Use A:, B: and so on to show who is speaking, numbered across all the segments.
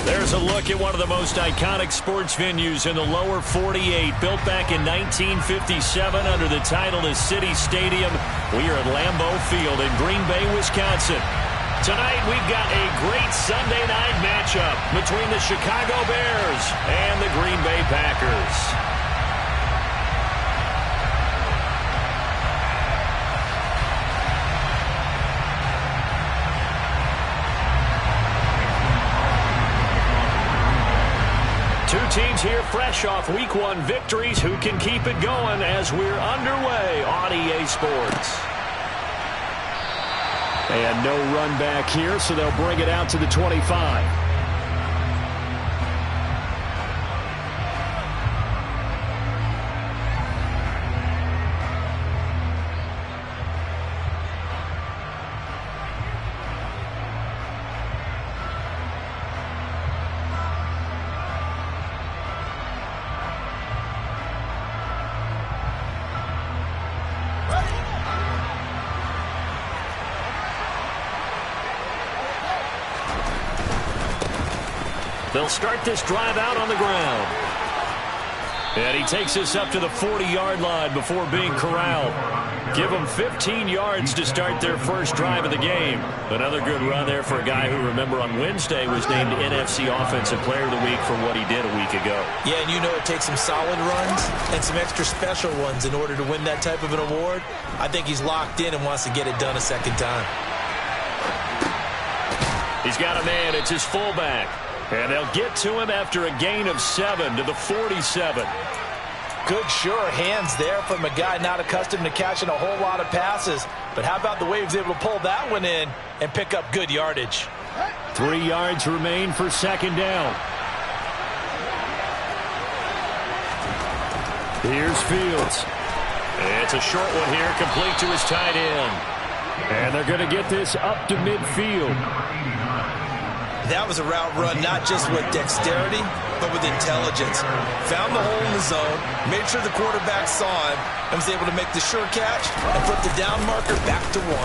A: There's a look at one of the most iconic sports venues in the lower 48, built back in 1957 under the title of City Stadium. We are at Lambeau Field in Green Bay, Wisconsin. Tonight we've got a great Sunday night matchup between the Chicago Bears and the Green Bay Packers. Two teams here fresh off Week 1 victories. Who can keep it going as we're underway on EA Sports? And no run back here, so they'll bring it out to the 25. They'll start this drive out on the ground. And he takes us up to the 40-yard line before being corralled. Give them 15 yards to start their first drive of the game. Another good run there for a guy who, remember, on Wednesday was named NFC Offensive Player of the Week for what he did a week ago.
B: Yeah, and you know it takes some solid runs and some extra special ones in order to win that type of an award. I think he's locked in and wants to get it done a second time.
A: He's got a man. It's his fullback. And they'll get to him after a gain of 7 to the 47.
B: Good, sure hands there from a guy not accustomed to catching a whole lot of passes. But how about the way he was able to pull that one in and pick up good yardage?
A: 3 yards remain for second down. Here's Fields. It's a short one here, complete to his tight end. And they're going to get this up to midfield.
B: That was a route run not just with dexterity, but with intelligence. Found the hole in the zone, made sure the quarterback saw him, and was able to make the sure catch and put the down marker back to 1.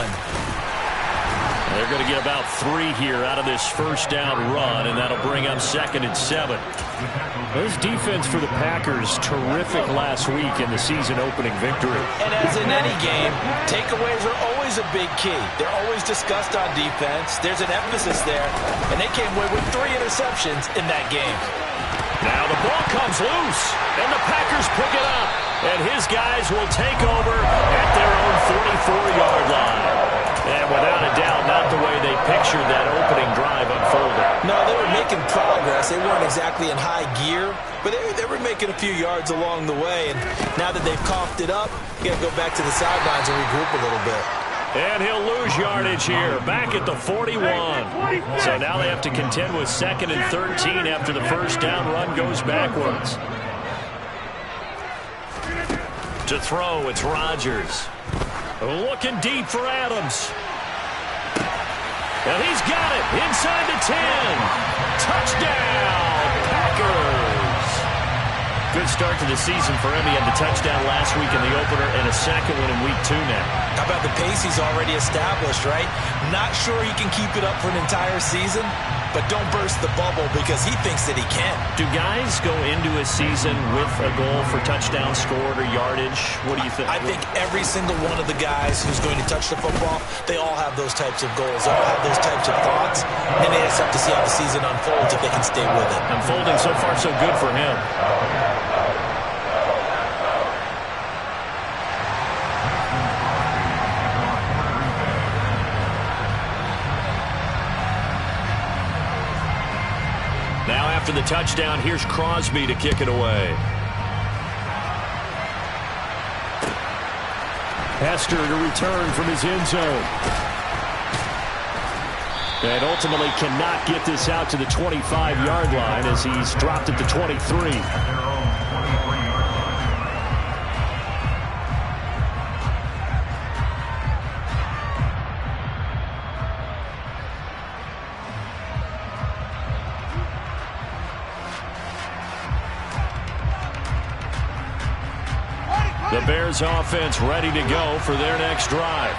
A: They're going to get about 3 here out of this first down run, and that'll bring up 2nd and 7. This defense for the Packers, terrific last week in the season-opening victory.
B: And as in any game, takeaways are always a big key. They're always discussed on defense. There's an emphasis there, and they came away with 3 interceptions in that game.
A: Now the ball comes loose, and the Packers pick it up, and his guys will take over at their own 44-yard line. And without a doubt, not the way they pictured that opening drive unfolding.
B: No, they were making progress. They weren't exactly in high gear, but they were making a few yards along the way. And now that they've coughed it up, you got to go back to the sidelines and regroup a little bit.
A: And he'll lose yardage here, back at the 41. So now they have to contend with 2nd and 13 after the first down run goes backwards. To throw, it's Rodgers. Looking deep for Adams. And he's got it inside the 10. Touchdown, Packers. Good start to the season for him. He had the touchdown last week in the opener and a second one in week 2 now.
B: How about the pace he's already established, right? Not sure he can keep it up for an entire season, but don't burst the bubble because he thinks that he can.
A: Do guys go into a season with a goal for touchdown scored or yardage? What do you think?
B: I think every single one of the guys who's going to touch the football, they all have those types of goals. They all have those types of thoughts, and they just have to see how the season unfolds if they can stay with it.
A: Unfolding so far so good for him. Now after the touchdown, here's Crosby to kick it away. Hester to return from his end zone. And ultimately cannot get this out to the 25-yard line as he's dropped at the 23. The Bears offense ready to go for their next drive.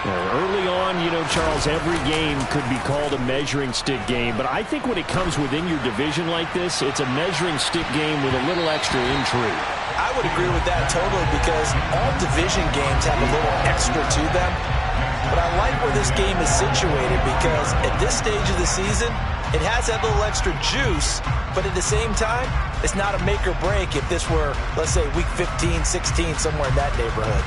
A: Early on, Charles, every game could be called a measuring stick game. But I think when it comes within your division like this, it's a measuring stick game with a little extra intrigue.
B: I would agree with that totally because all division games have a little extra to them. But I like where this game is situated because at this stage of the season, it has that little extra juice. But at the same time, it's not a make or break if this were, let's say, week 15, 16, somewhere in that neighborhood.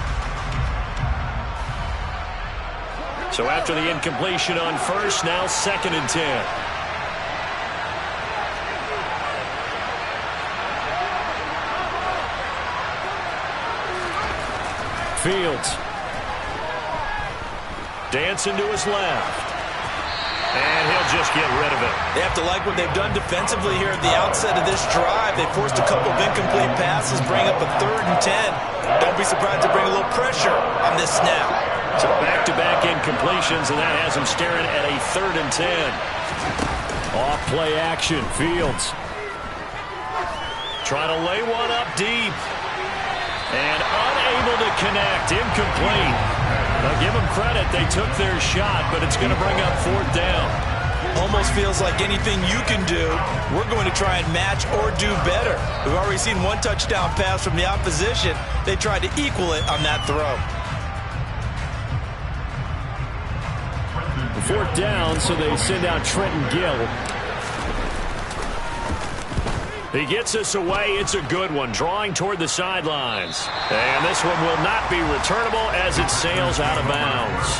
A: So after the incompletion on first, now 2nd and 10. Fields. Dancing to his left. And he'll just get rid of it.
B: They have to like what they've done defensively here at the outset of this drive. They forced a couple of incomplete passes, bring up a 3rd and 10. Don't be surprised to bring a little pressure on this snap.
A: So back-to-back incompletions, and that has him staring at a 3rd and 10. Off play action, Fields. Trying to lay one up deep. And unable to connect, incomplete. Now give them credit, they took their shot, but it's going to bring up 4th down.
B: Almost feels like anything you can do, we're going to try and match or do better. We've already seen one touchdown pass from the opposition. They tried to equal it on that throw.
A: 4th down, so they send out Trenton Gill. He gets us away. It's a good one, drawing toward the sidelines. And this one will not be returnable as it sails out of bounds.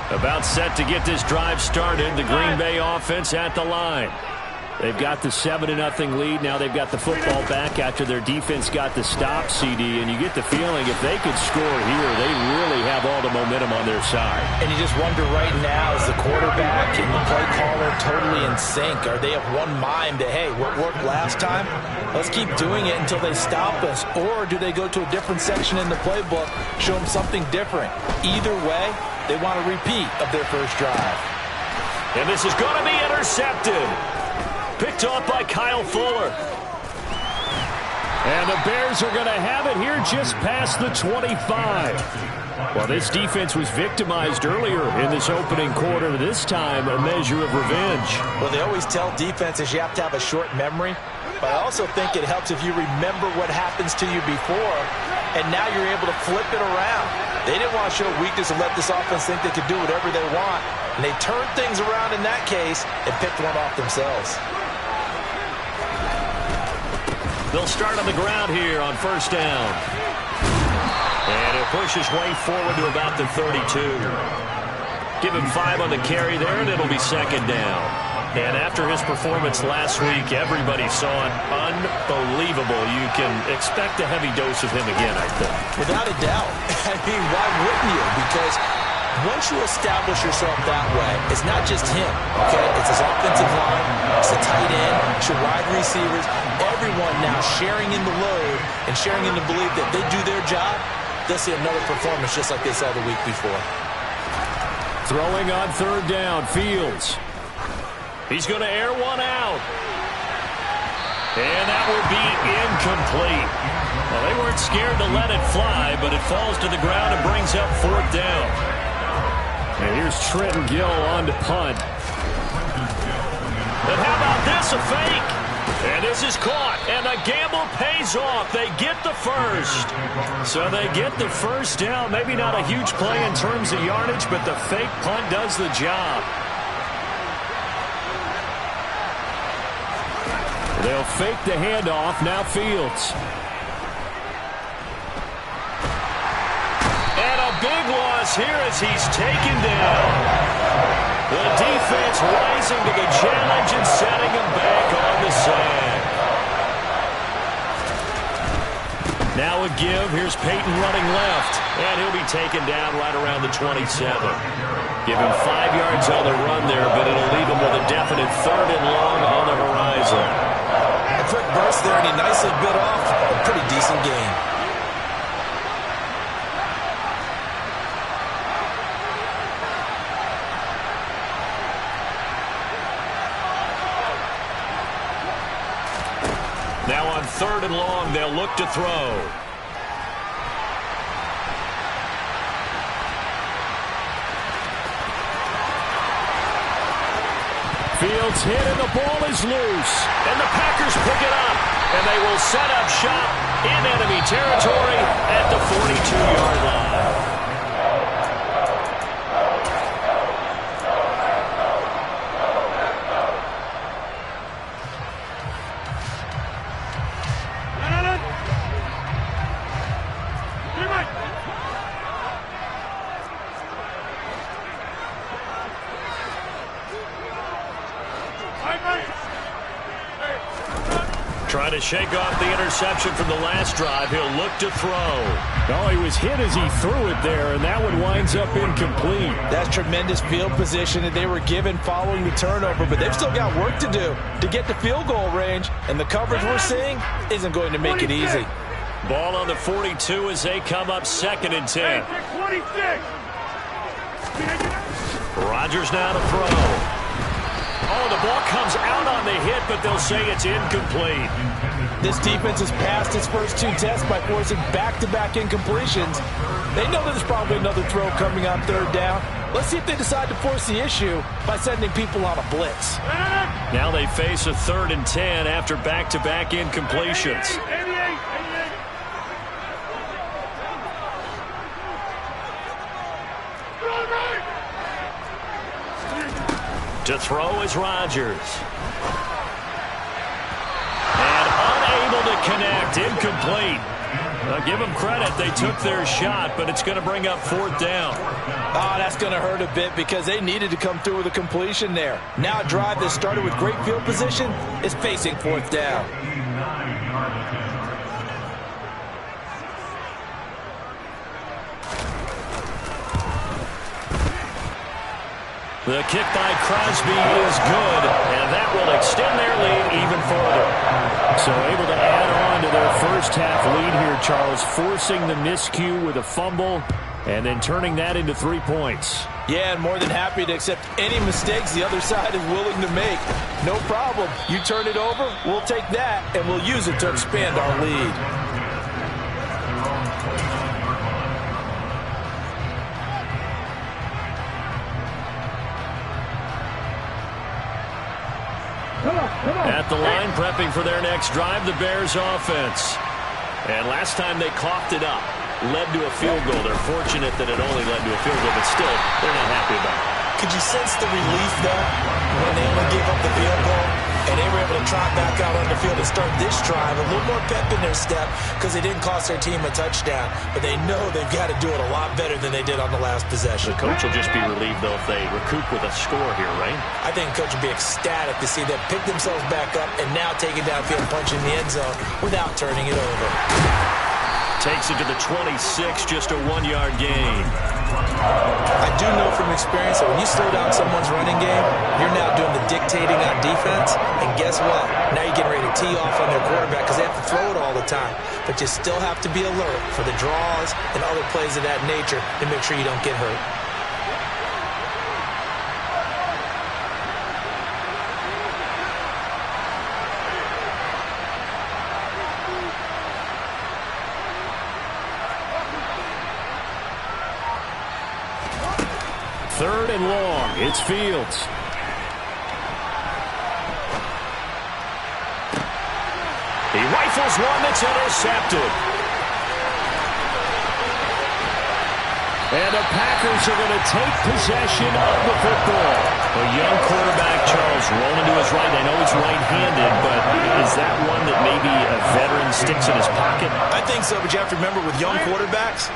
A: About set to get this drive started. The Green Bay offense at the line. They've got the 7-0 lead. Now they've got the football back after their defense got the stop, CD. And you get the feeling if they could score here, they really have all the momentum on their side.
B: And you just wonder right now, is the quarterback and the play caller totally in sync? Are they of one mind that, hey, what worked last time? Let's keep doing it until they stop us. Or do they go to a different section in the playbook, show them something different? Either way, they want a repeat of their first drive.
A: And this is going to be intercepted. Picked off by Kyle Fuller. And the Bears are going to have it here just past the 25. Well, this defense was victimized earlier in this opening quarter. This time, a measure of revenge.
B: Well, they always tell defenses you have to have a short memory. But I also think it helps if you remember what happens to you before, and now you're able to flip it around. They didn't want to show weakness and let this offense think they could do whatever they want. And they turned things around in that case and picked one off themselves.
A: They'll start on the ground here on 1st down. And he'll push his way forward to about the 32. Give him 5 on the carry there, and it'll be 2nd down. And after his performance last week, everybody saw it. Unbelievable. You can expect a heavy dose of him again, I think.
B: Without a doubt. I mean, why wouldn't you? Because once you establish yourself that way, it's not just him, okay? It's his offensive line, it's the tight end, it's your wide receivers, everyone now sharing in the load and sharing in the belief that they do their job, they'll see another performance just like they saw the week before.
A: Throwing on 3rd down, Fields. He's going to air one out. And that will be incomplete. Well, they weren't scared to let it fly, but it falls to the ground and brings up 4th down. And here's Trenton Gill on to punt. And how about this, a fake? And this is caught, and the gamble pays off. They get the first. So they get the 1st down. Maybe not a huge play in terms of yardage, but the fake punt does the job. They'll fake the handoff. Now Fields. And a big loss here as he's taken down. The defense rising to the challenge and setting him back on the sack. Now a give. Here's Peyton running left. And he'll be taken down right around the 27. Give him 5 yards on the run there, but it'll leave him with a definite 3rd and long on the horizon.
B: A quick burst there, and he nicely bit off a pretty decent gain.
A: on 3rd and long, they'll look to throw. Fields hit and the ball is loose. And the Packers pick it up. And they will set up shop in enemy territory at the 42-yard line. Trying to shake off the interception from the last drive. He'll look to throw.
C: Oh, he was hit as he threw it there, and that one winds up incomplete.
B: That's tremendous field position that they were given following the turnover, but they've still got work to do to get to field goal range, and the coverage we're seeing isn't going to make it easy.
A: Ball on the 42 as they come up 2nd and 10.
D: 26.
A: Rodgers now to throw. Oh, the ball comes out on the hit, but they'll say it's incomplete.
B: This defense has passed its first 2 tests by forcing back-to-back incompletions. They know there's probably another throw coming on 3rd down. Let's see if they decide to force the issue by sending people on a blitz.
A: Now they face a 3rd and 10 after back-to-back incompletions.
D: 88.
A: To throw is Rodgers. And unable to connect. Incomplete. Now give them credit. They took their shot, but it's going to bring up 4th down.
B: Oh, that's going to hurt a bit because they needed to come through with a completion there. Now a drive that started with great field position is facing 4th down.
A: The kick by Crosby is good, and that will extend their lead even further.
C: So able to add on to their first half lead here, Charles, forcing the miscue with a fumble and then turning that into 3 points.
B: Yeah, and more than happy to accept any mistakes the other side is willing to make. No problem. You turn it over, we'll take that, and we'll use it to expand our lead.
A: At the line, prepping for their next drive, the Bears offense. And last time they coughed it up, led to a field goal. They're fortunate that it only led to a field goal, but still, they're not happy about it.
B: Could you sense the relief, though, when they only gave up the field goal and they were able to trot back out on the field and start this drive? A little more pep in their step because they didn't cost their team a touchdown, but they know they've got to do it a lot better than they did on the last possession.
A: The coach will just be relieved, though, if they recoup with a score here, right?
B: I think the coach will be ecstatic to see them pick themselves back up and now take it downfield and punch in the end zone without turning it over.
A: Takes it to the 26, just a 1-yard gain.
B: I do know from experience that when you slow down someone's running game, you're now doing the dictating on defense, and guess what? Now you're getting ready to tee off on their quarterback because they have to throw it all the time. But you still have to be alert for the draws and other plays of that nature to make sure you don't get hurt.
C: Third and long. It's Fields.
A: He rifles one that's intercepted.
C: And the Packers are going to take possession of the football.
A: A young quarterback, Charles, rolling to his right. I know he's right-handed, but is that one that maybe a veteran sticks in his pocket?
B: I think so, but you have to remember with young quarterbacks,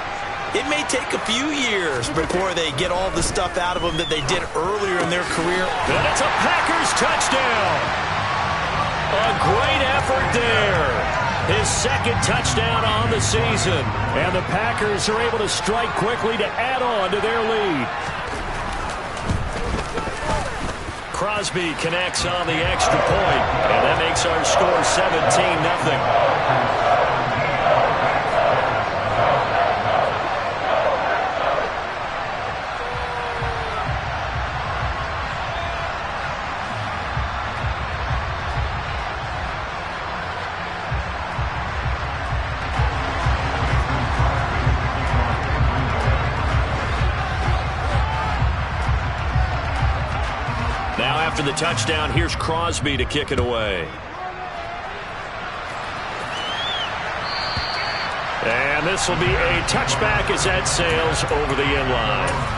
B: it may take a few years before they get all the stuff out of them that they did earlier in their career.
A: And it's a Packers touchdown. A great effort there. His second touchdown on the season.
C: And the Packers are able to strike quickly to add on to their lead.
A: Crosby connects on the extra point, and that makes our score 17-0. after the touchdown, here's Crosby to kick it away. And this will be a touchback as that sails over the end line.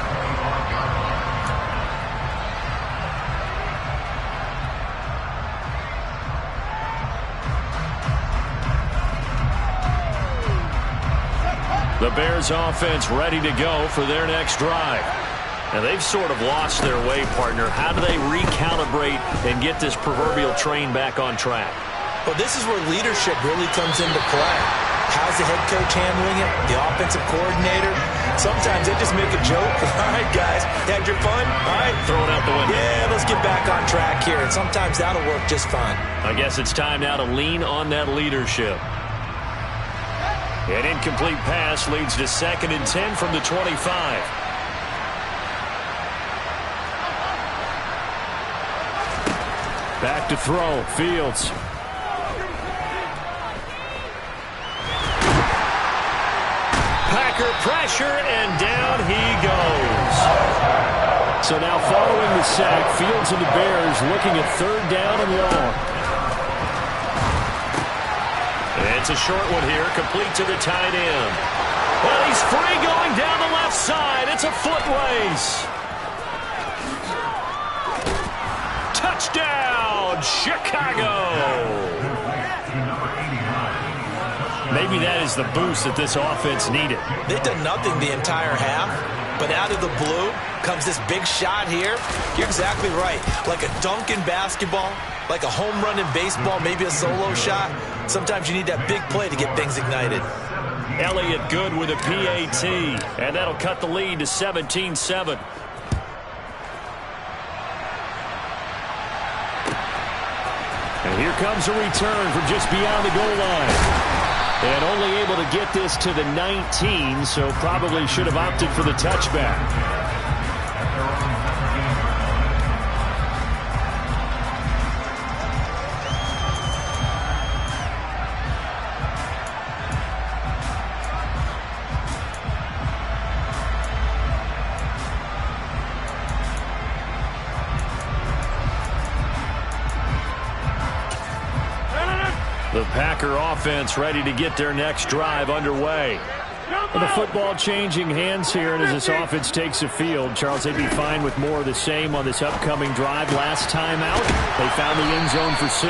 A: The Bears offense ready to go for their next drive. Now they've sort of lost their way, partner. How do they recalibrate and get this proverbial train back on track?
B: Well, this is where leadership really comes into play. How's the head coach handling it? The offensive coordinator? Sometimes they just make a joke. All right, guys, had your fun? All right.
A: Throw it out the window.
B: Yeah, let's get back on track here. And sometimes that'll work just fine.
A: I guess it's time now to lean on that leadership. An incomplete pass leads to 2nd and 10 from the 25. Back to throw. Fields. Packer pressure, and down he goes. So now following the sack, Fields and the Bears looking at 3rd down and long. It's a short one here, complete to the tight end. Well, he's free going down the left side. It's a foot race. Touchdown, Chicago. Maybe that is the boost that this offense needed.
B: They've done nothing the entire half, but out of the blue comes this big shot here. You're exactly right. Like a dunk in basketball, like a home run in baseball, maybe a solo shot. Sometimes you need that big play to get things ignited.
A: Elliott good with a PAT, and that'll cut the lead to 17-7. And here comes a return from just beyond the goal line. And only able to get this to the 19, so probably should have opted for the touchback. The Packer offense ready to get their next drive underway. Well, the football changing hands here, and as this offense takes the field, Charles, they'd be fine with more of the same on this upcoming drive. Last time out, they found the end zone for 6.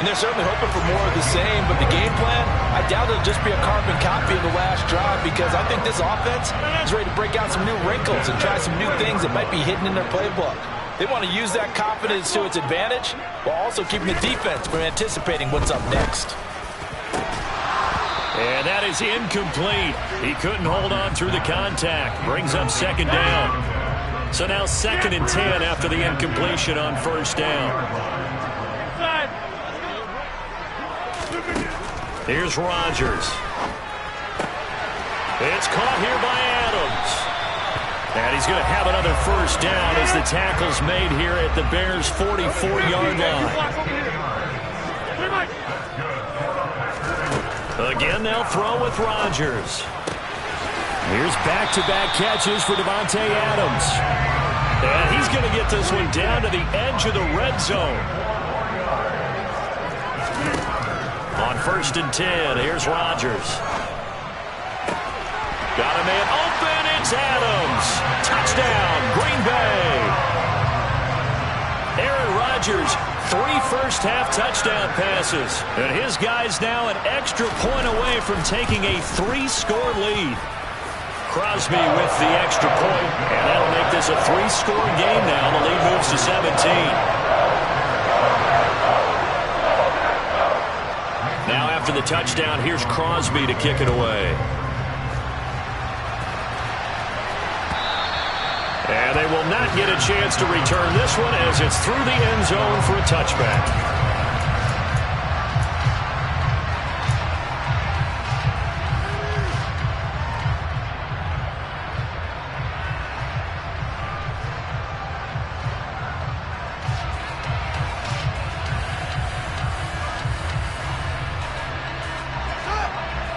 B: And they're certainly hoping for more of the same, but the game plan, I doubt it'll just be a carbon copy of the last drive, because I think this offense is ready to break out some new wrinkles and try some new things that might be hidden in their playbook. They want to use that confidence to its advantage while also keeping the defense from anticipating what's up next.
A: And that is incomplete. He couldn't hold on through the contact. Brings up 2nd down. So now 2nd and 10 after the incompletion on 1st down. Here's Rodgers. It's caught here by Adams. And he's going to have another 1st down as the tackle's made here at the Bears' 44-yard line. Again, they'll throw with Rodgers. Here's back-to-back catches for Davante Adams. And he's going to get this one down to the edge of the red zone. On 1st and 10, here's Rodgers. Got a man open. It's Adams. Touchdown, Green Bay. Aaron Rodgers, 3 first-half touchdown passes. And his guys now an extra point away from taking a 3-score lead. Crosby with the extra point, and that'll make this a 3-score game now. The lead moves to 17. Now after the touchdown, here's Crosby to kick it away. And they will not get a chance to return this one as it's through the end zone for a touchback.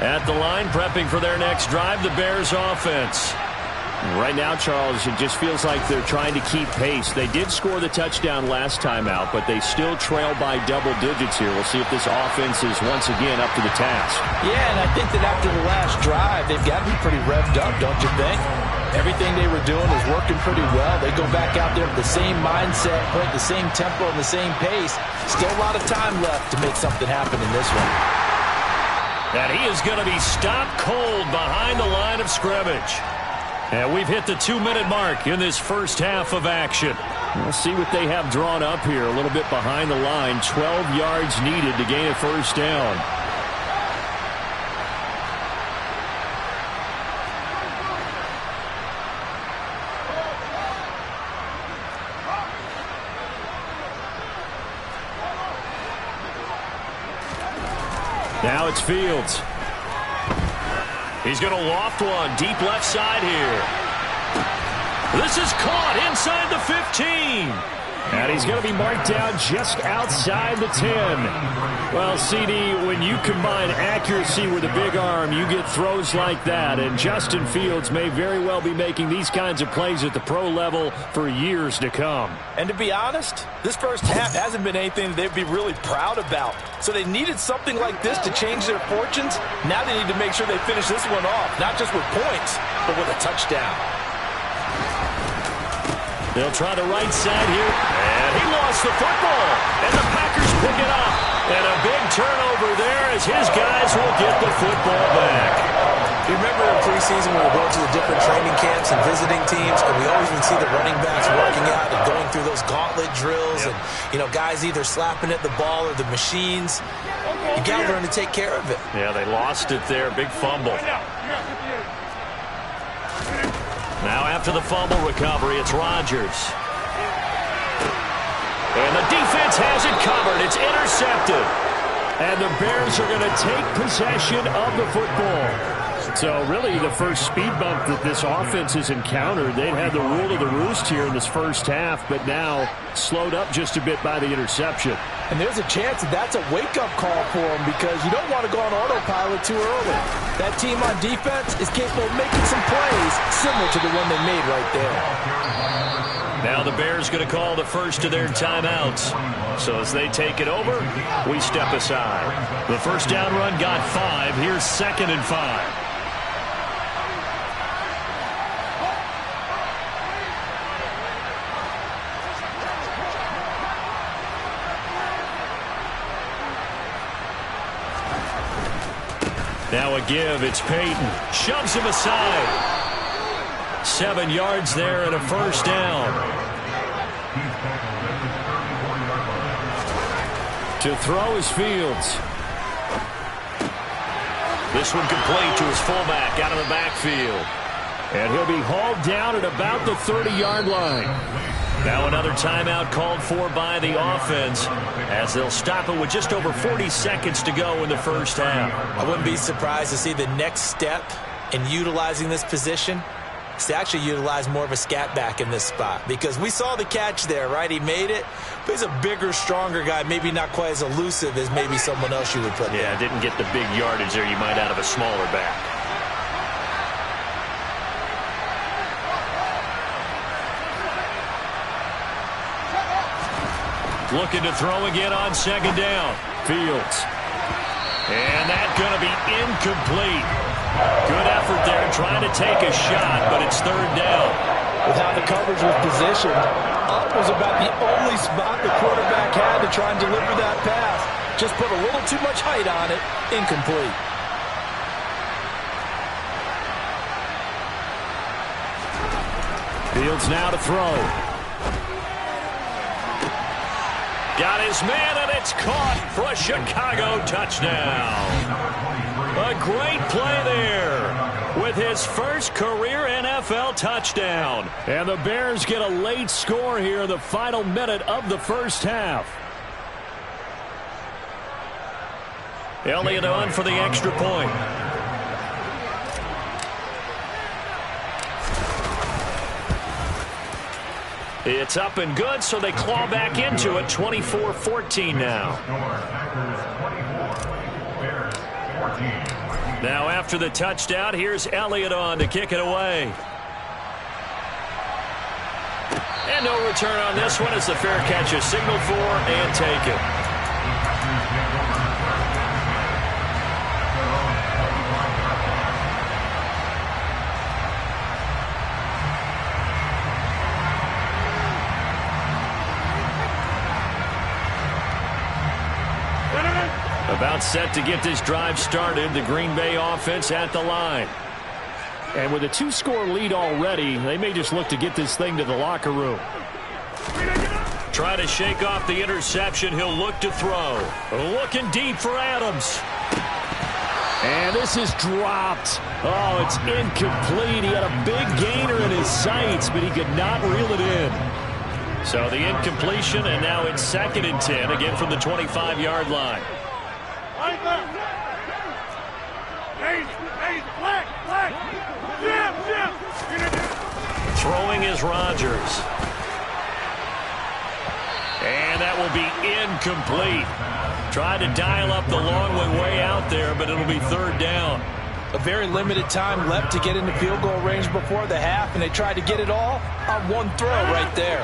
A: At the line, prepping for their next drive, the Bears offense.
C: Right now, Charles, it just feels like they're trying to keep pace. They did score the touchdown last time out, but they still trail by double digits here. We'll see if this offense is once again up to the task.
B: Yeah, and I think that after the last drive, they've got to be pretty revved up, don't you think? Everything they were doing was working pretty well. They go back out there with the same mindset, playing the same tempo and the same pace. Still a lot of time left to make something happen in this one.
A: And he is going to be stopped cold behind the line of scrimmage. And we've hit the 2-minute mark in this first half of action.
C: We'll see what they have drawn up here. A little bit behind the line. 12 yards needed to gain a first down. Now it's Fields.
A: He's going to loft one deep left side here. This is caught inside the 15.
C: And he's going to be marked down just outside the 10. Well, CD, when you combine accuracy with a big arm, you get throws like that. And Justin Fields may very well be making these kinds of plays at the pro level for years to come.
B: And to be honest, this first half hasn't been anything that they'd be really proud about. So they needed something like this to change their fortunes. Now they need to make sure they finish this one off, not just with points, but with a touchdown.
A: They'll try the right side here. And he lost the football. And the Packers pick it up. And a big turnover there as his guys will get the football back.
B: You remember in preseason when we were going to the different training camps and visiting teams, and we always would see the running backs working out and going through those gauntlet drills, and, you know, guys either slapping at the ball or the machines. You got to learn to take care of it.
A: Yeah, they lost it there. Big fumble. Now after the fumble recovery, it's Rodgers. And the defense has it covered. It's intercepted.
C: And the Bears are going to take possession of the football. So really the first speed bump that this offense has encountered. They'd had the rule of the roost here in this first half, but now slowed up just a bit by the interception.
B: And there's a chance that that's a wake-up call for them because you don't want to go on autopilot too early. That team on defense is capable of making some plays similar to the one they made right there.
A: Now the Bears going to call the first of their timeouts. So as they take it over, we step aside. The first down run got 5. Here's 2nd and 5. Now a give, it's Peyton. Shoves him aside. 7 yards there and a first down.
C: To throw is Fields.
A: This one complete to his fullback out of the backfield.
C: And he'll be hauled down at about the 30-yard line.
A: Now another timeout called for by the offense as they'll stop it with just over 40 seconds to go in the first half.
B: I wouldn't be surprised to see the next step in utilizing this position is to actually utilize more of a scat back in this spot because we saw the catch there, right? He made it, but he's a bigger, stronger guy, maybe not quite as elusive as maybe someone else you would put there.
A: Yeah, didn't get the big yardage there you might out of a smaller back. Looking to throw again on 2nd down.
C: Fields.
A: And that's going to be incomplete. Good effort there trying to take a shot, but it's 3rd down.
B: With how the coverage was positioned, up was about the only spot the quarterback had to try and deliver that pass. Just put a little too much height on it. Incomplete.
C: Fields now to throw.
A: Got his man, and it's caught for a Chicago touchdown. A great play there with his first career NFL touchdown.
C: And the Bears get a late score here in the final minute of the first half.
A: Elliott on for the extra point. It's up and good, so they claw back into it. 24-14 now. Now after the touchdown, here's Elliott on to kick it away. And no return on this one as the fair catch is signaled for and taken. About set to get this drive started, the Green Bay offense at the line.
C: And with a 2-score lead already, they may just look to get this thing to the locker room.
A: Try to shake off the interception. He'll look to throw. Looking deep for Adams.
C: And this is dropped. Oh, it's incomplete. He had a big gainer in his sights, but he could not reel it in.
A: So the incompletion, and now it's 2nd and 10, again from the 25-yard line. Throwing is Rodgers. And that will be incomplete. Tried to dial up the long one way out there, but it'll be 3rd down.
B: A very limited time left to get into field goal range before the half, and they tried to get it all on one throw right there.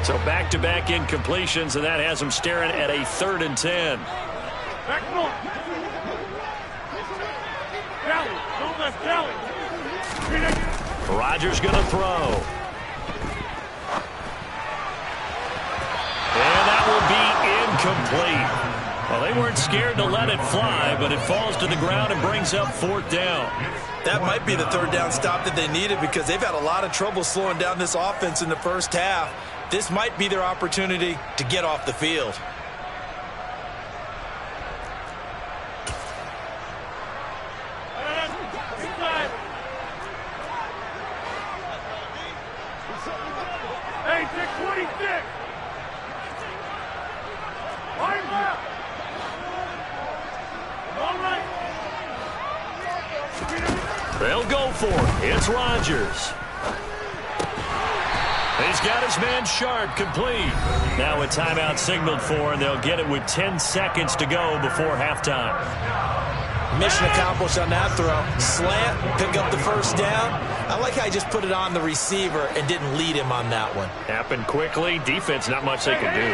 A: So back-to-back incompletions, and that has them staring at a 3rd and 10. Rodgers going to throw. And that will be incomplete. Well, they weren't scared to let it fly, but it falls to the ground and brings up 4th down.
B: That might be the 3rd down stop that they needed because they've had a lot of trouble slowing down this offense in the first half. This might be their opportunity to get off the field.
A: They'll go for it. It's Rodgers. He's got his man sharp, complete. Now a timeout signaled for, and they'll get it with 10 seconds to go before halftime.
B: Mission accomplished on that throw. Slant, pick up the 1st down. I like how he just put it on the receiver and didn't lead him on that one.
A: Happened quickly. Defense, not much they can do.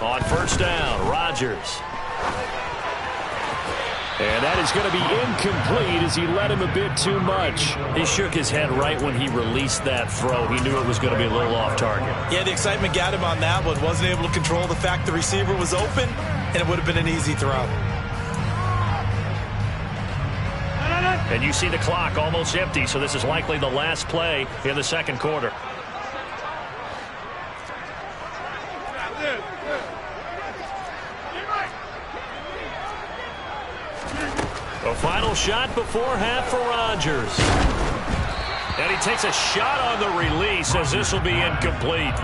A: On 1st down, Rodgers. And that is going to be incomplete as he led him a bit too much. He shook his head right when he released that throw. He knew it was going to be a little off target.
B: Yeah, the excitement got him on that one. Wasn't able to control the fact the receiver was open, and it would have been an easy throw.
A: And you see the clock almost empty, so this is likely the last play in the 2nd quarter. A final shot before half for Rodgers. And he takes a shot on the release as this will be incomplete.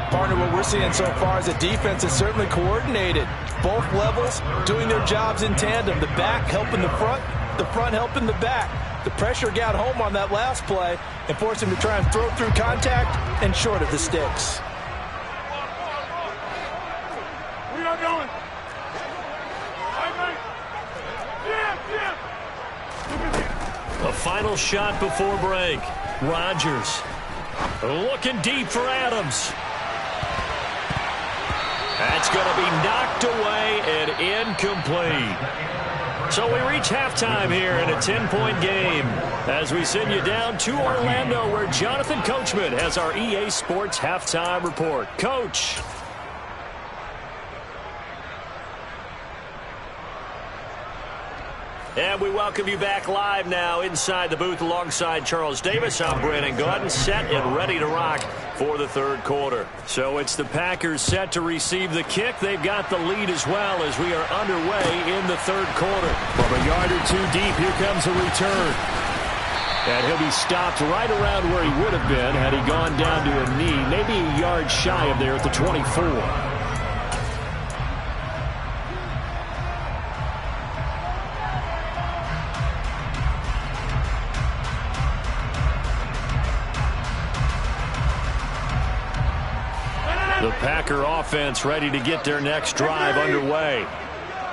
B: Partner, what we're seeing so far is a defense that's certainly coordinated. Both levels doing their jobs in tandem. The back helping the front helping the back. The pressure got home on that last play and forced him to try and throw through contact and short of the sticks.
D: We are going.
A: A final shot before break. Rodgers looking deep for Adams. That's going to be knocked away and incomplete. So we reach halftime here in a 10-point game as we send you down to Orlando where Jonathan Coachman has our EA Sports halftime report. Coach. And we welcome you back live now inside the booth alongside Charles Davis. I'm Brandon Gaudin, set and ready to rock for the 3rd quarter. So it's the Packers set to receive the kick. They've got the lead as well as we are underway in the 3rd quarter.
C: From a yard or two deep, here comes a return. And he'll be stopped right around where he would have been had he gone down to a knee, maybe a yard shy of there at the 24.
A: The Packer offense ready to get their next drive underway.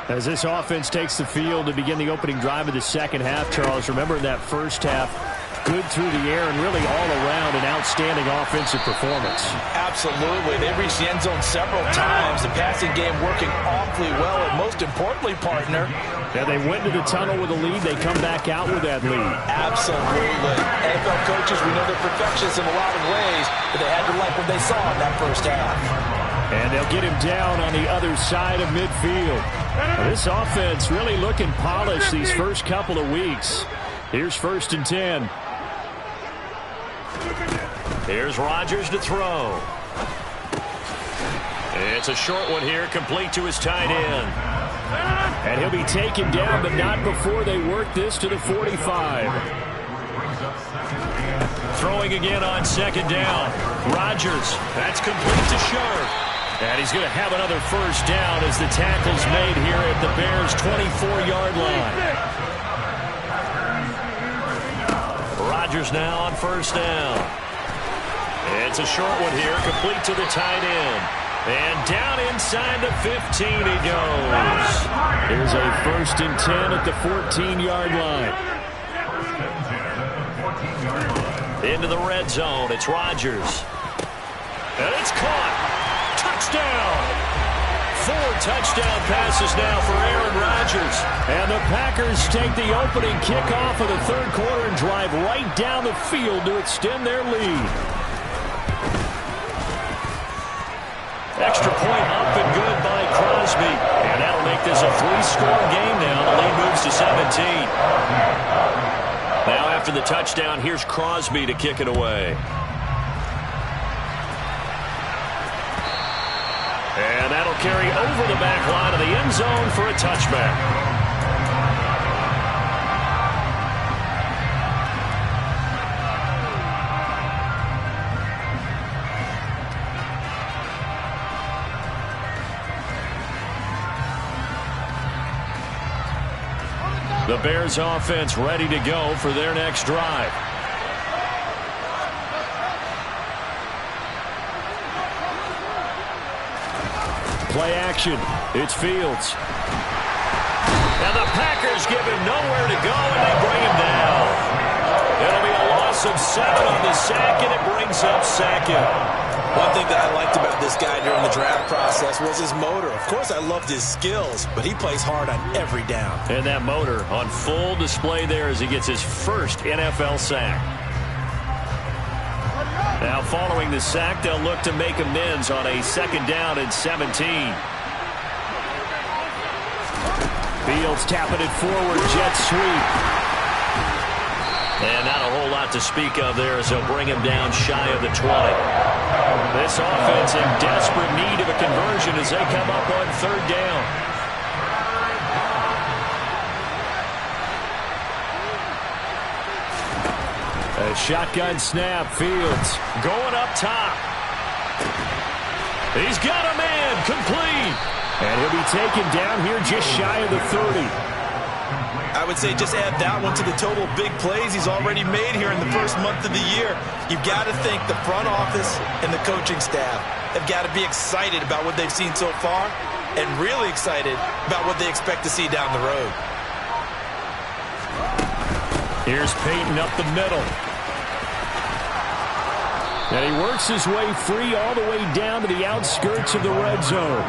C: As this offense takes the field to begin the opening drive of the 2nd half, Charles, remember in that first half, good through the air and really all around an outstanding offensive performance.
B: Absolutely. They reached the end zone several times. The passing game working awfully well. And most importantly, partner,
C: yeah, they went to the tunnel with a lead. They come back out with that lead.
B: Absolutely. NFL coaches, we know they're perfectionists in a lot of ways, but they had to like what they saw in that first half.
C: And they'll get him down on the other side of midfield. Now, this offense really looking polished these first couple of weeks. Here's 1st and 10.
A: Here's Rodgers to throw. It's a short one here, complete to his tight end.
C: And he'll be taken down, but not before they work this to the 45.
A: Throwing again on 2nd down. Rodgers, that's complete to Sharp. And he's going to have another 1st down as the tackle's made here at the Bears' 24-yard line. Rodgers now on 1st down. It's a short one here, complete to the tight end. And down inside the 15 he goes.
C: Here's a 1st and 10 at the 14-yard line.
A: Into the red zone, it's Rodgers. And it's caught. Touchdown. 4 touchdown passes now for Aaron Rodgers.
C: And the Packers take the opening kickoff of the 3rd quarter and drive right down the field to extend their lead.
A: Extra point up and good by Crosby. And that'll make this a 3-score game now. The lead moves to 17. Now after the touchdown, here's Crosby to kick it away. And that'll carry over the back line of the end zone for a touchback. The Bears offense ready to go for their next drive.
C: Play action. It's Fields.
A: And the Packers give him nowhere to go, and they bring him down. It'll be a loss of 7 on the sack, and it brings up 2nd.
B: One thing that I liked about this guy during the draft process was his motor. Of course, I loved his skills, but he plays hard on every down.
A: And that motor on full display there as he gets his first NFL sack. Now, following the sack, they'll look to make amends on a 2nd down and 17.
C: Fields tapping it forward, jet sweep.
A: And not a whole lot to speak of there as they'll bring him down shy of the 20. This offense in desperate need of a conversion as they come up on 3rd down.
C: A shotgun snap, Fields
A: going up top. He's got a man, complete.
C: And he'll be taken down here just shy of the 30.
B: I would say just add that one to the total big plays he's already made here in the first month of the year. You've got to think the front office and the coaching staff have got to be excited about what they've seen so far and really excited about what they expect to see down the road.
C: Here's Peyton up the middle. And he works his way free all the way down to the outskirts of the red zone.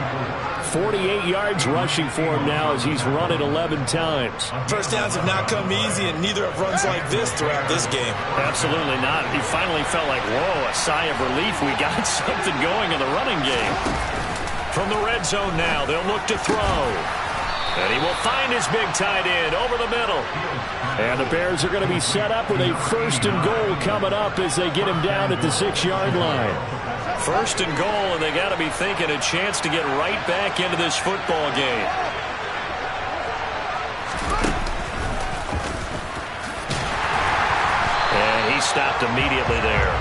C: 48 yards rushing for him now as he's run it 11 times.
B: First downs have not come easy, and neither have runs like this throughout this game.
A: Absolutely not. He finally felt like, whoa, a sigh of relief. We got something going in the running game. From the red zone now, they'll look to throw. And he will find his big tight end over the middle.
C: And the Bears are going to be set up with a 1st and goal coming up as they get him down at the 6-yard line.
A: 1st and goal, and they got to be thinking a chance to get right back into this football game. And he stopped immediately there.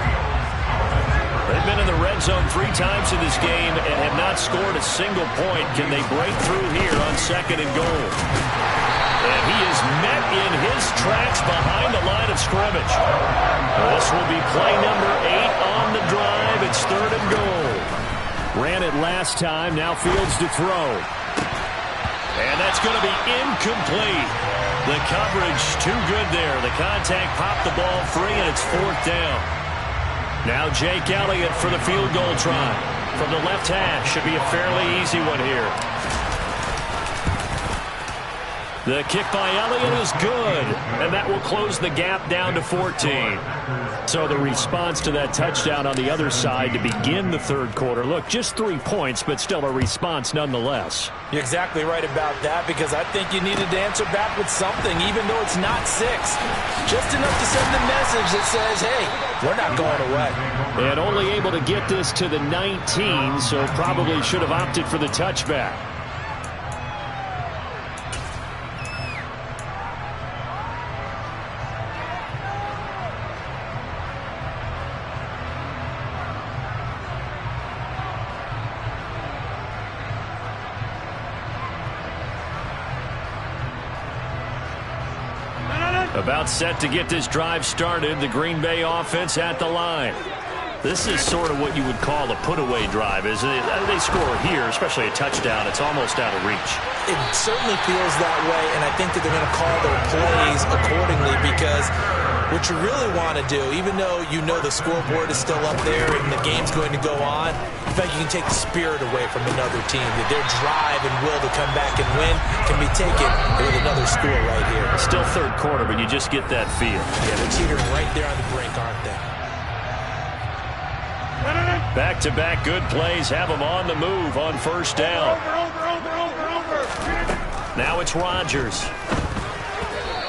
A: They've been in the red zone 3 times in this game and have not scored a single point. Can they break through here on 2nd and goal? And he is met in his tracks behind the line of scrimmage. This will be play number 8 on the drive. It's 3rd and goal.
C: Ran it last time. Now Fields to throw.
A: And that's going to be incomplete. The coverage too good there. The contact popped the ball free, and it's 4th down. Now Jake Elliott for the field goal try. From the left hash, should be a fairly easy one here. The kick by Elliott is good, and that will close the gap down to 14. So the response to that touchdown on the other side to begin the third quarter. Look, just 3 points, but still a response nonetheless.
B: You're exactly right about that, because I think you needed to answer back with something, even though it's not 6. Just enough to send a message that says, hey, we're not going away.
C: And only able to get this to the 19, so probably should have opted for the touchback. About set to get this drive started. The Green Bay offense at the line. This is sort of what you would call a put-away drive, isn't it? They score here, especially a touchdown. It's almost out of reach.
B: It certainly feels that way, and I think that they're going to call their plays accordingly, because what you really want to do, even though you know the scoreboard is still up there and the game's going to go on, in fact, you can take the spirit away from another team. That their drive and will to come back and win can be taken with another score right here.
C: Still third quarter, but you just get that feel.
B: Yeah, they're teetering right there on the brink, aren't they?
C: Back-to-back good plays have them on the move on first down. Now it's Rodgers.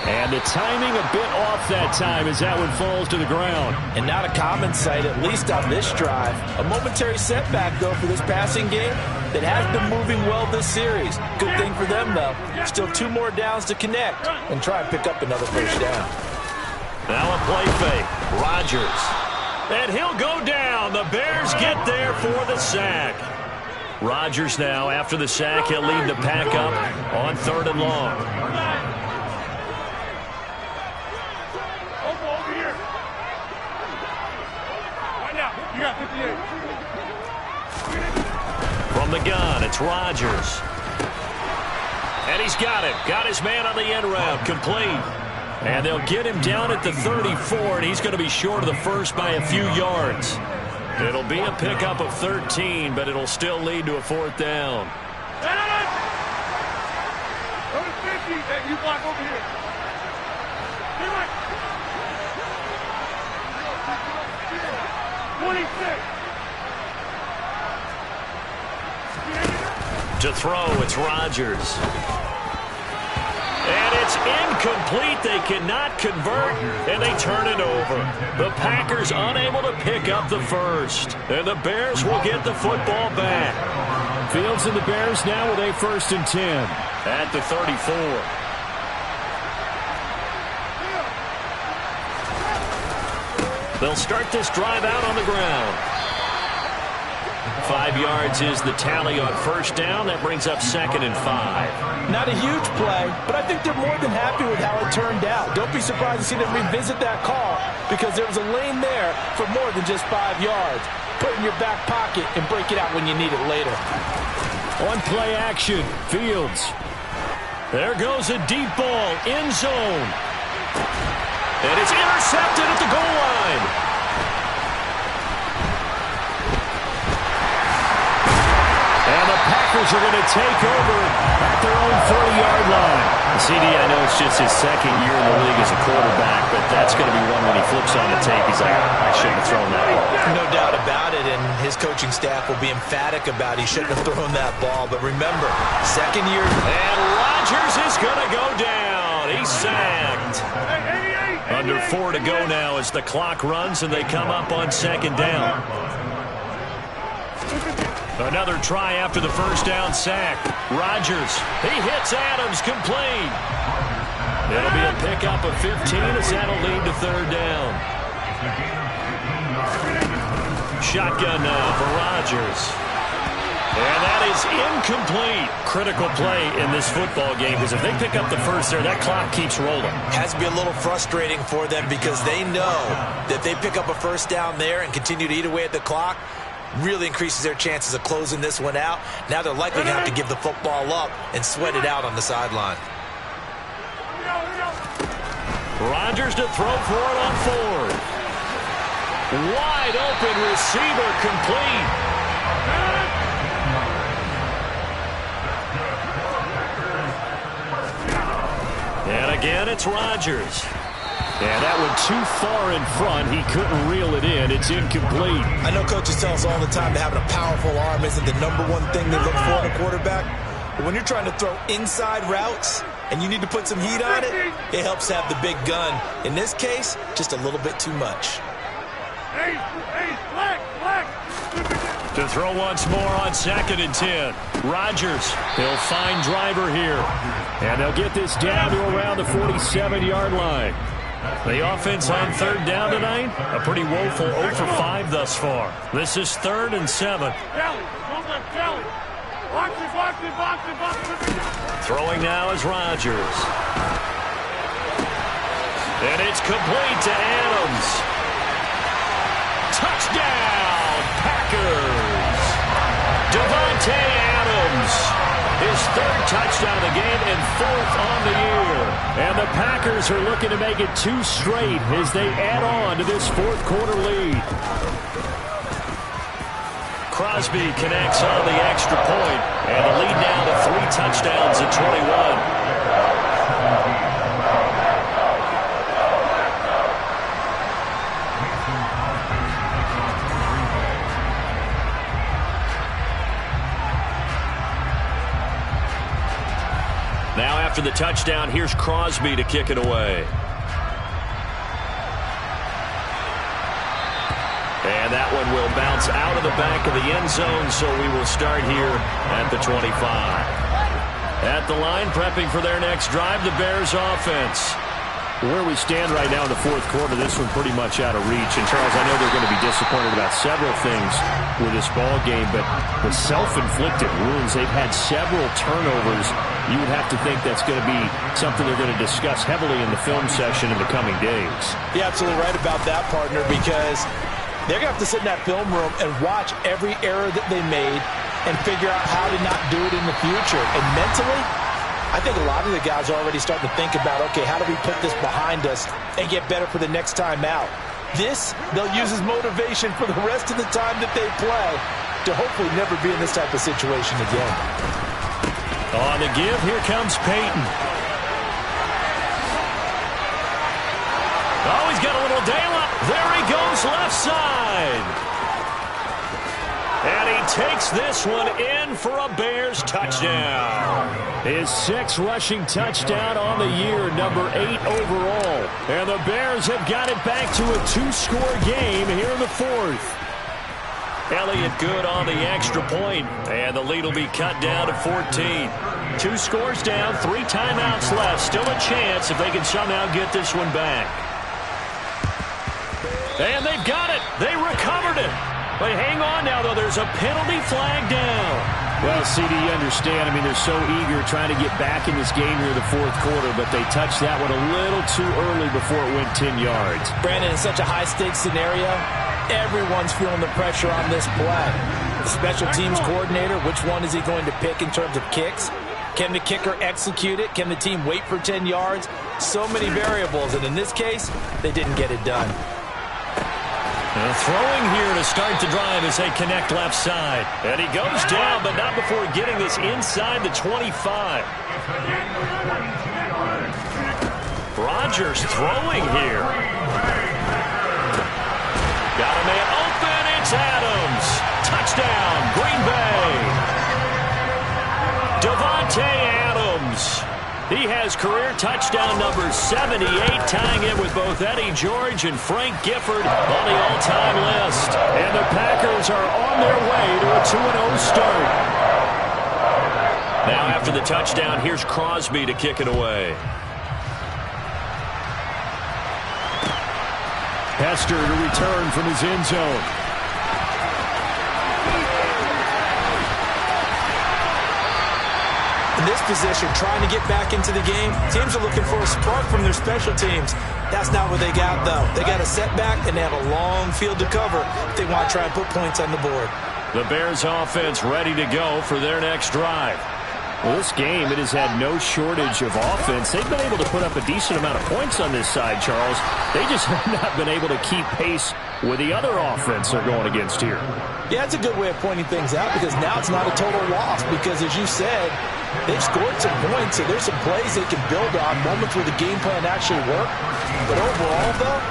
C: And the timing a bit off that time as that one falls to the ground.
B: And not a common sight, at least on this drive. A momentary setback, though, for this passing game that has been moving well this series. Good thing for them, though. Still 2 more downs to connect and try and pick up another first down.
C: Now a play fake. Rodgers. And he'll go down. The Bears get there for the sack. Rodgers now, after the sack, he'll lead the pack up on 3rd and long.
D: Over here. Right now. You got 58.
C: From the gun, it's Rodgers. And he's got him. Got his man on the end route. Complete. And they'll get him down at the 34, and he's going to be short of the first by a few yards. It'll be a pickup of 13, but it'll still lead to a 4th down.
D: Go to 50. Hey, you block over here. Get right. 26.
C: To throw, it's Rodgers. And it's incomplete. They cannot convert, and they turn it over. The Packers unable to pick up the first. And the Bears will get the football back. Fields and the Bears now with a 1st and 10 at the 34. They'll start this drive out on the ground. 5 yards is the tally on first down. That brings up 2nd and 5.
B: Not a huge play, but I think they're more than happy with how it turned out. Don't be surprised to see them revisit that call, because there was a lane there for more than just 5 yards. Put it in your back pocket and break it out when you need it later.
C: On play action, Fields. There goes a deep ball, end zone. And it's intercepted at the goal line. And the Packers are going to take over at their own 40-yard line. CD, I know it's just his 2nd year in the league as a quarterback, but that's going to be one when he flips on the tape. He's like, I shouldn't have thrown that ball.
B: No doubt about it, and his coaching staff will be emphatic about he shouldn't have thrown that ball. But remember, 2nd year.
C: And Rodgers is going to go down. He's sacked. Under 4 to go now as the clock runs and they come up on 2nd down. Another try after the first down sack. Rodgers, he hits Adams, complete. It'll be a pickup of 15 as that'll lead to 3rd down. Shotgun now for Rodgers. And that is incomplete. Critical play in this football game, because if they pick up the first there, that clock keeps rolling.
B: Has to be a little frustrating for them, because they know that they pick up a first down there and continue to eat away at the clock, really increases their chances of closing this one out. Now they're likely going to have to give the football up and sweat it out on the sideline.
A: Rodgers to throw for it on fourth. Wide open receiver, complete. And again, it's Rodgers. And that went too far in front. He couldn't reel it in. It's incomplete.
B: I know coaches tell us all the time that having a powerful arm isn't the #1 thing they look for in a quarterback. But when you're trying to throw inside routes and you need to put some heat on it, it helps have the big gun. In this case, just a little bit too much.
A: To throw once more on 2nd and 10. Rodgers, he'll find driver here. And they'll get this down to around the 47-yard line. The offense on 3rd down tonight, a pretty woeful 0 for 5 thus far. This is 3rd and 7. Throwing now is Rodgers. And it's complete to Adams. Touchdown, Packers! Davante Adams, his 3rd touchdown of the game and 4th on the year. And the Packers are looking to make it 2 straight as they add on to this 4th quarter lead. Crosby connects on the extra point, and the lead now to 3 touchdowns at 21. Now after the touchdown, here's Crosby to kick it away. And that one will bounce out of the back of the end zone, so we will start here at the 25. At the line, prepping for their next drive, the Bears offense.
C: Where we stand right now in the 4th quarter, this one pretty much out of reach. And, Charles, I know they're going to be disappointed about several things with this ball game, but the self-inflicted wounds, they've had several turnovers. You would have to think that's going to be something they're going to discuss heavily in the film session in the coming days.
B: You're absolutely right about that, partner, because they're going to have to sit in that film room and watch every error that they made and figure out how to not do it in the future. And mentally, I think a lot of the guys are already starting to think about, okay, how do we put this behind us and get better for the next time out? This, they'll use as motivation for the rest of the time that they play to hopefully never be in this type of situation again.
A: On the give, here comes Peyton. Oh, he's got a little daylight. There he goes, left side. And he takes this one in for a Bears touchdown.
C: His 6th rushing touchdown on the year, number 8 overall. And the Bears have got it back to a 2-score game here in the 4th.
A: Elliott good on the extra point, and the lead will be cut down to 14. 2 scores down, 3 timeouts left. Still a chance if they can somehow get this one back. And they've got it. They recovered it. But hang on now, though. There's a penalty flag down.
C: Well, CD, you understand. I mean, they're so eager trying to get back in this game here in the 4th quarter, but they touched that one a little too early before it went 10 yards.
B: Brandon, in such a high-stakes scenario, everyone's feeling the pressure on this play. The special teams coordinator, which one is he going to pick in terms of kicks? Can the kicker execute it? Can the team wait for 10 yards? So many variables, and in this case, they didn't get it done.
A: Throwing here to start the drive as they connect left side. And he goes down, but not before getting this inside the 25. Rodgers throwing here. Got a man open. It's Adams. Touchdown, Green Bay. Davante Adams. He has career touchdown number 78, tying it with both Eddie George and Frank Gifford on the all-time list.
C: And the Packers are on their way to a 2-0 start.
A: Now after the touchdown, here's Crosby to kick it away.
C: Hester to return from his end zone.
B: In this position, trying to get back into the game, teams are looking for a spark from their special teams. That's not what they got, though. They got a setback, and they have a long field to cover if they want to try and put points on the board.
A: The Bears offense ready to go for their next drive.
C: Well, this game, it has had no shortage of offense. They've been able to put up a decent amount of points on this side, Charles. They just have not been able to keep pace with the other offense they're going against here.
B: Yeah, it's a good way of pointing things out because now it's not a total loss because, as you said, they've scored some points, so there's some plays they can build on, moments where the game plan actually worked. But overall, though,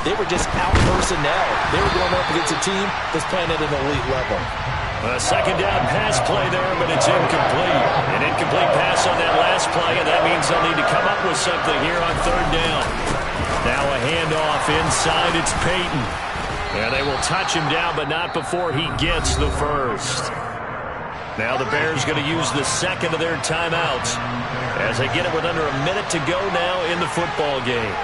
B: they were just out personnel. They were going up against a team that's playing at an elite level.
A: A second down pass play there, but it's incomplete. An incomplete pass on that last play, and that means they'll need to come up with something here on third down. Now a handoff inside. It's Peyton. And they will touch him down, but not before he gets the first. Now the Bears going to use the second of their timeouts as they get it with under a minute to go now in the football game.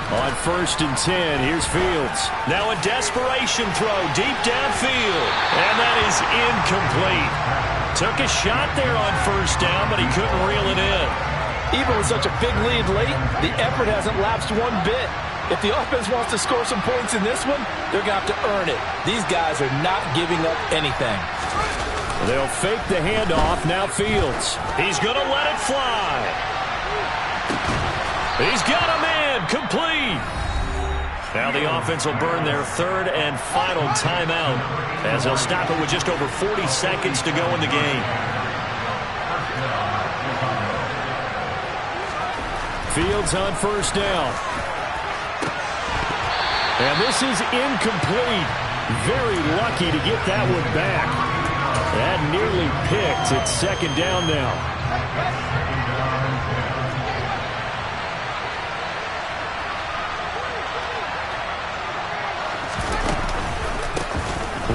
A: On 1st and 10, here's Fields. Now a desperation throw deep downfield. And that is incomplete. Took a shot there on 1st down, but he couldn't reel it in.
B: Even with such a big lead late, the effort hasn't lapsed one bit. If the offense wants to score some points in this one, they're going to have to earn it. These guys are not giving up anything.
C: They'll fake the handoff. Now Fields.
A: He's going to let it fly. He's got a man. Complete. Now the offense will burn their third and final timeout as they'll stop it with just over 40 seconds to go in the game.
C: Fields on 1st down. And this is incomplete. Very lucky to get that one back. That nearly picked. It's 2nd down now.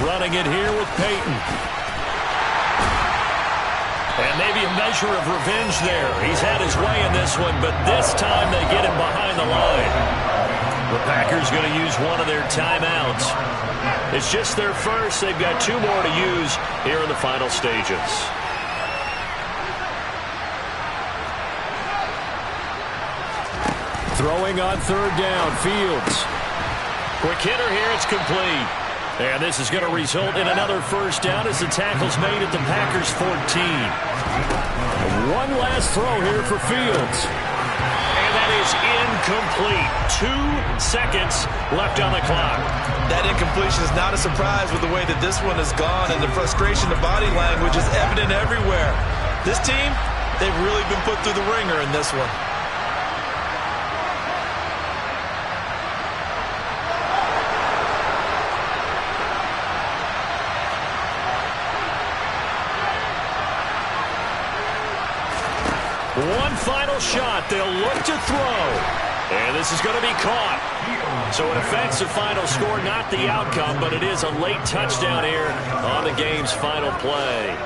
A: Running it here with Peyton. And maybe a measure of revenge there. He's had his way in this one, but this time they get him behind the line. The Packers going to use one of their timeouts. It's just their first. They've got 2 more to use here in the final stages.
C: Throwing on 3rd down, Fields.
A: Quick hitter here, it's complete. And this is going to result in another 1st down as the tackle's made at the Packers 14.
C: One last throw here for Fields.
A: And that is incomplete. 2 seconds left on the clock.
B: That incompletion is not a surprise with the way that this one has gone, and the frustration, the body language is evident everywhere. This team, they've really been put through the ringer in this one.
A: One final shot. They'll look to throw. And this is going to be caught. So in effect, the final score, not the outcome, but it is a late touchdown here on the game's final play.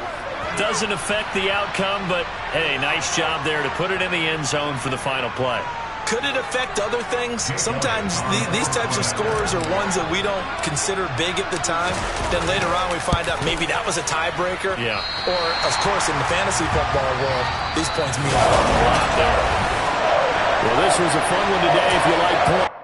A: Doesn't affect the outcome, but, hey, nice job there to put it in the end zone for the final play.
B: Could it affect other things? Sometimes these types of scores are ones that we don't consider big at the time. Then later on we find out maybe that was a tiebreaker.
A: Yeah.
B: Or, of course, in the fantasy football world, these points mean a lot there.
C: Well, this was a fun one today if you like points.